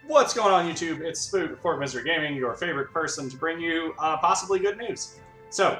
What's going on, YouTube? It's Spoot with Fort Misery Gaming, your favorite person to bring you possibly good news. So,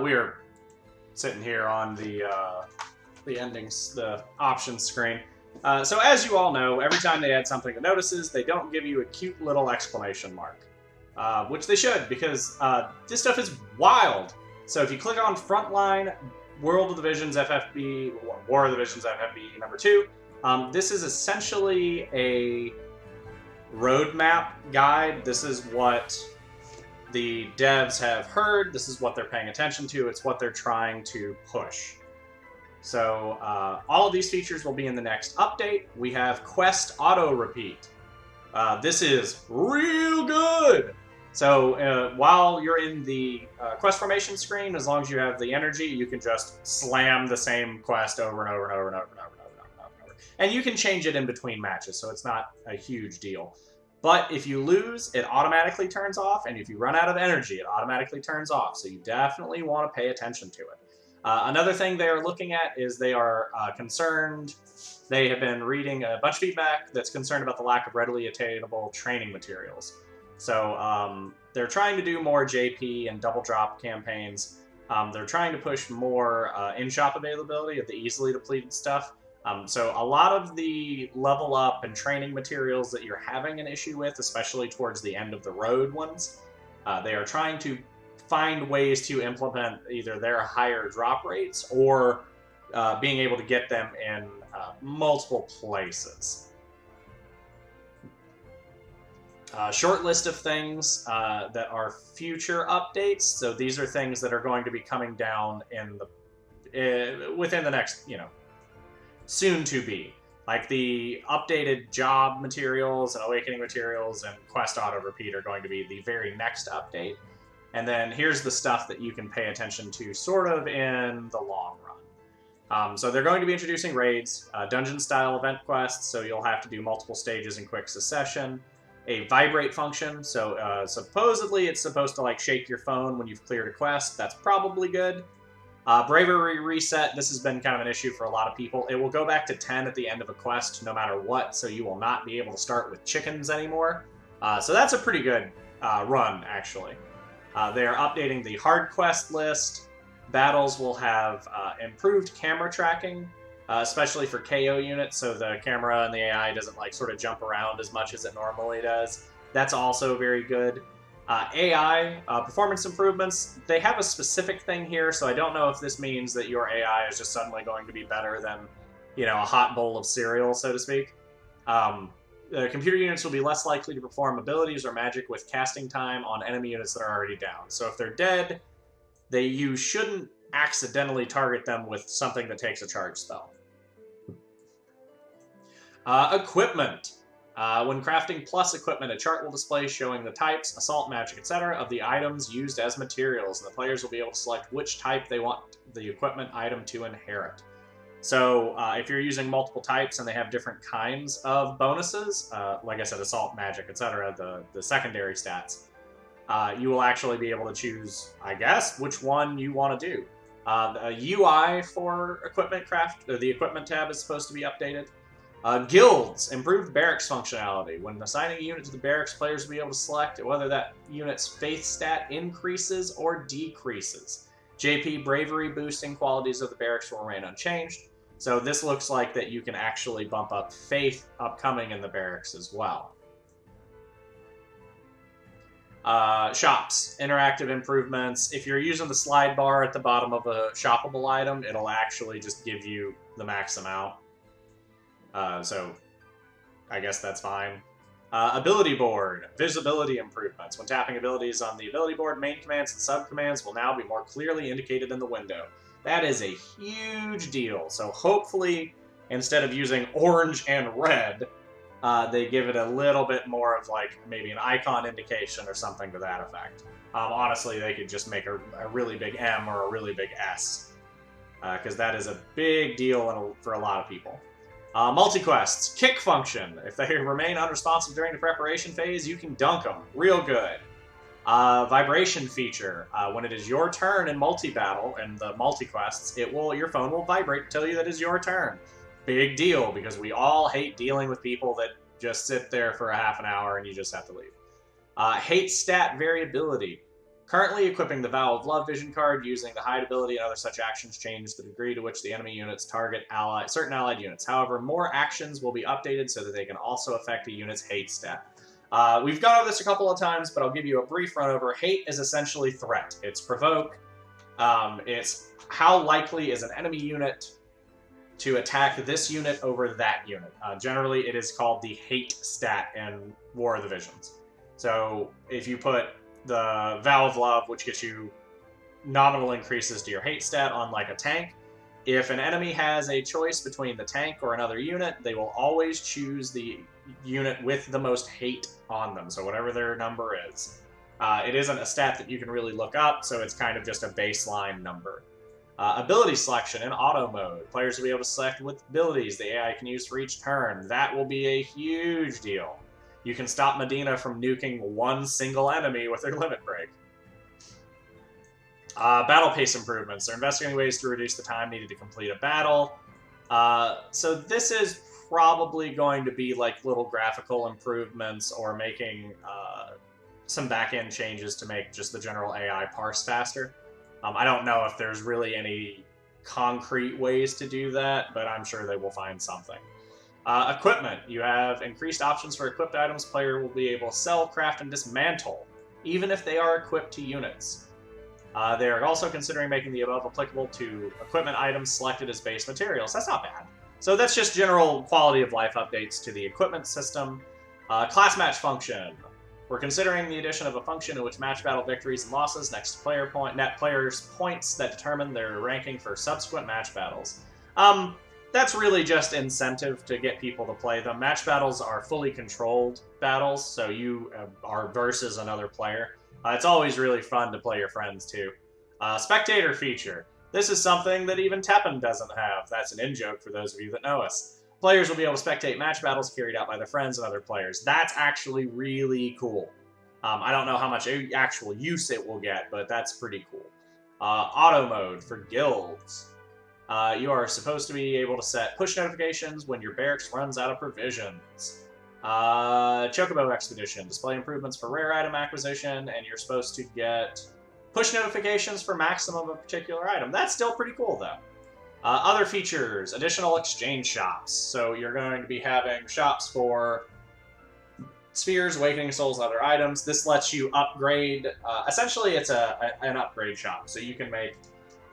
we are sitting here on the endings, the options screen. So as you all know, every time they add something to notices, they don't give you a cute little exclamation mark. Which they should, because this stuff is wild. So if you click on Frontline, World of the Visions, FFBE, War of the Visions, FFBE number 2, this is essentially a roadmap guide. This is what the devs have heard. This is what they're paying attention to. It's what they're trying to push. So all of these features will be in the next update. We have Quest Auto Repeat. This is real good. So while you're in the quest formation screen, as long as you have the energy, you can just slam the same quest over and over and over and over and over and over and over and over. And you can change it in between matches, so it's not a huge deal. But if you lose, it automatically turns off, and if you run out of energy, it automatically turns off. So you definitely want to pay attention to it. Another thing they are looking at is they are concerned. They have been reading a bunch of feedback that's concerned about the lack of readily attainable training materials. So they're trying to do more JP and double drop campaigns. They're trying to push more in-shop availability of the easily depleted stuff. So a lot of the level up and training materials that you're having an issue with, especially towards the end of the road ones, they are trying to find ways to implement either their higher drop rates or being able to get them in multiple places. Short list of things that are future updates. So these are things that are going to be coming down in the within the next, soon to be. Like the updated job materials and awakening materials and quest auto repeat are going to be the very next update. And then here's the stuff that you can pay attention to sort of in the long run. So they're going to be introducing raids, dungeon-style event quests, so you'll have to do multiple stages in quick succession. A vibrate function, so supposedly it's supposed to like shake your phone when you've cleared a quest. That's probably good. Bravery reset, this has been kind of an issue for a lot of people. It will go back to 10 at the end of a quest no matter what, so you will not be able to start with chickens anymore. So that's a pretty good run, actually. They are updating the hard quest list. Battles will have improved camera tracking, especially for KO units, so the camera and the AI doesn't like sort of jump around as much as it normally does. That's also very good. AI, performance improvements, they have a specific thing here, so I don't know if this means that your AI is just suddenly going to be better than, a hot bowl of cereal, so to speak. The computer units will be less likely to perform abilities or magic with casting time on enemy units that are already down. So if they're dead, you shouldn't accidentally target them with something that takes a charge spell. Equipment. When crafting plus equipment, a chart will display showing the types, assault, magic, etc. of the items used as materials, and the players will be able to select which type they want the equipment item to inherit. So if you're using multiple types and they have different kinds of bonuses, like I said, assault, magic, etc., the secondary stats, you will actually be able to choose, I guess, which one you want to do. The UI for equipment craft, the equipment tab is supposed to be updated. Guilds, improved barracks functionality. When assigning a unit to the barracks, players will be able to select whether that unit's faith stat increases or decreases. JP bravery boosting qualities of the barracks will remain unchanged. So this looks like that you can actually bump up faith upcoming in the barracks as well. Shops, interactive improvements. If you're using the slide bar at the bottom of a shoppable item, it'll actually just give you the max amount. So I guess that's fine. Ability board, visibility improvements. When tapping abilities on the ability board, main commands and sub-commands will now be more clearly indicated in the window. That is a huge deal. So hopefully, instead of using orange and red, they give it a little bit more of like maybe an icon indication or something to that effect. Honestly, they could just make a really big M or a really big S, because that is a big deal for a lot of people. Multi-quests, kick function. If they remain unresponsive during the preparation phase, you can dunk them. Real good. Vibration feature. When it is your turn in multi-battle and the multi-quests, your phone will vibrate to tell you that it's your turn. Big deal, because we all hate dealing with people that just sit there for a half an hour and you just have to leave. Hate stat variability. Currently equipping the Vow of Love vision card using the hide ability and other such actions change the degree to which the enemy units target certain allied units. However, more actions will be updated so that they can also affect a unit's hate stat. We've gone over this a couple of times, but I'll give you a brief run over. Hate is essentially threat. It's provoke. It's how likely is an enemy unit to attack this unit over that unit. Generally, it is called the hate stat in War of the Visions. So if you put the Vow of Love, which gets you nominal increases to your hate stat on like a tank, if an enemy has a choice between the tank or another unit, they will always choose the unit with the most hate on them, so whatever their number is. It isn't a stat that you can really look up, so it's kind of just a baseline number. Ability selection in auto mode. Players will be able to select what abilities the AI can use for each turn. That will be a huge deal. You can stop Medina from nuking one single enemy with their limit break. Battle pace improvements. They're investigating ways to reduce the time needed to complete a battle. So this is probably going to be like little graphical improvements or making some back-end changes to make just the general AI parse faster. I don't know if there's really concrete ways to do that, but I'm sure they will find something. Equipment. You have increased options for equipped items. Player will be able to sell, craft, and dismantle, even if they are equipped to units. They are also considering making the above applicable to equipment items selected as base materials. That's not bad. So that's just general quality of life updates to the equipment system. Class match function. We're considering the addition of a function in which match battle victories and losses next to player net players' points that determine their ranking for subsequent match battles. That's really just incentive to get people to play them. Match battles are fully controlled battles, so you are versus another player. It's always really fun to play your friends, too. Spectator feature. This is something that even Teppen doesn't have. That's an in-joke for those of you that know us. Players will be able to spectate match battles carried out by their friends and other players. That's actually really cool. I don't know how much actual use it will get, but that's pretty cool. Auto mode for guilds. You are supposed to be able to set push notifications when your barracks runs out of provisions. Chocobo Expedition. Display improvements for rare item acquisition, and you're supposed to get push notifications for maximum of a particular item. That's still pretty cool, though. Other features. Additional exchange shops. So you're going to be having shops for spheres, awakening souls, and other items. This lets you upgrade. Essentially, it's an upgrade shop. So you can make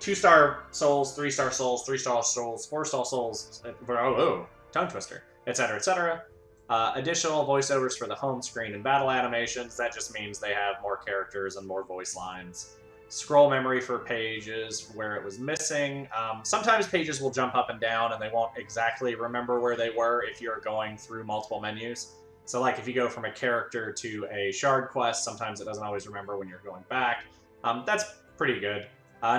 2-star souls, 3-star souls, 3-star souls, 4-star souls, tongue twister, etc., etc. Additional voiceovers for the home screen and battle animations. That just means they have more characters and more voice lines. Scroll memory for pages where it was missing. Sometimes pages will jump up and down and they won't exactly remember where they were if you're going through multiple menus. So like if you go from a character to a shard quest, sometimes it doesn't always remember when you're going back. That's pretty good.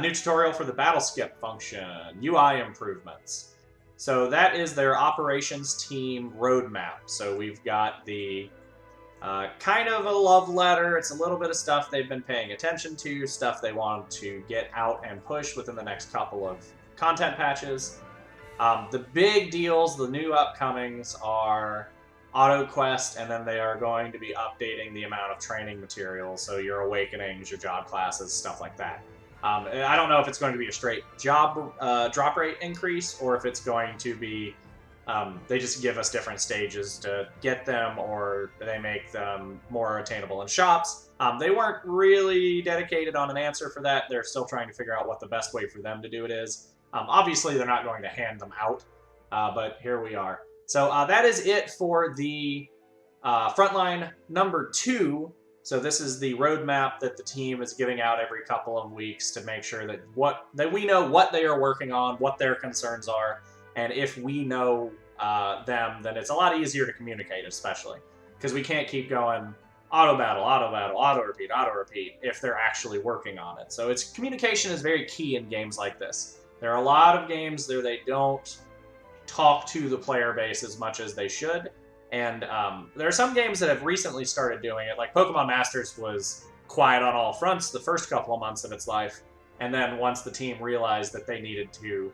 New tutorial for the battle skip function. UI improvements. So that is their operations team roadmap. So we've got the kind of a love letter. It's a little bit of stuff they've been paying attention to, stuff they want to get out and push within the next couple of content patches. The big deals, the new upcomings are Auto Quest, and then they are going to be updating the amount of training materials, so your awakenings, your job classes, stuff like that. I don't know if it's going to be a straight job drop rate increase, or if it's going to be they just give us different stages to get them, or they make them more attainable in shops. They weren't really dedicated on an answer for that. They're still trying to figure out what the best way for them to do it is. Obviously, they're not going to hand them out, but here we are. So that is it for the Frontline number 2. So this is the roadmap that the team is giving out every couple of weeks to make sure that we know what they are working on, what their concerns are, and if we know them, then it's a lot easier to communicate, especially because we can't keep going auto battle, auto repeat if they're actually working on it. So communication is very key in games like this. There are a lot of games where they don't talk to the player base as much as they should. And there are some games that have recently started doing it, like Pokemon Masters was quiet on all fronts the first couple of months of its life, and then once the team realized that they needed to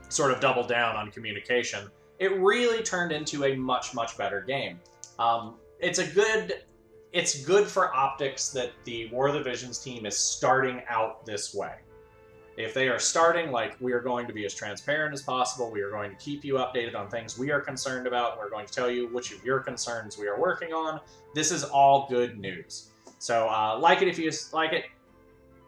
sort of double down on communication, it really turned into a much, much better game. It's good for optics that the War of the Visions team is starting out this way. If they are starting, like, we are going to be as transparent as possible, we are going to keep you updated on things we are concerned about, we're going to tell you which of your concerns we are working on, this is all good news. So, like it if you like it.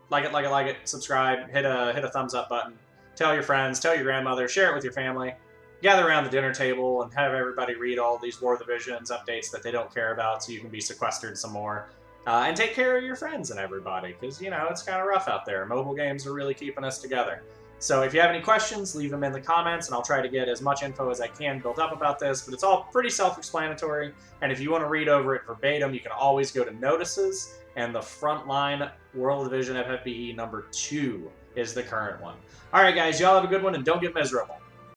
Like it, subscribe, hit a thumbs up button, tell your friends, tell your grandmother, share it with your family, gather around the dinner table and have everybody read all these War of the Visions updates that they don't care about so you can be sequestered some more. And take care of your friends and everybody, because, you know, it's kind of rough out there. Mobile games are really keeping us together. So if you have any questions, leave them in the comments, and I'll try to get as much info as I can built up about this, but it's all pretty self-explanatory, and if you want to read over it verbatim, you can always go to Notices, and the Frontline World Division FFBE number 2 is the current one. Alright guys, y'all have a good one, and don't get miserable.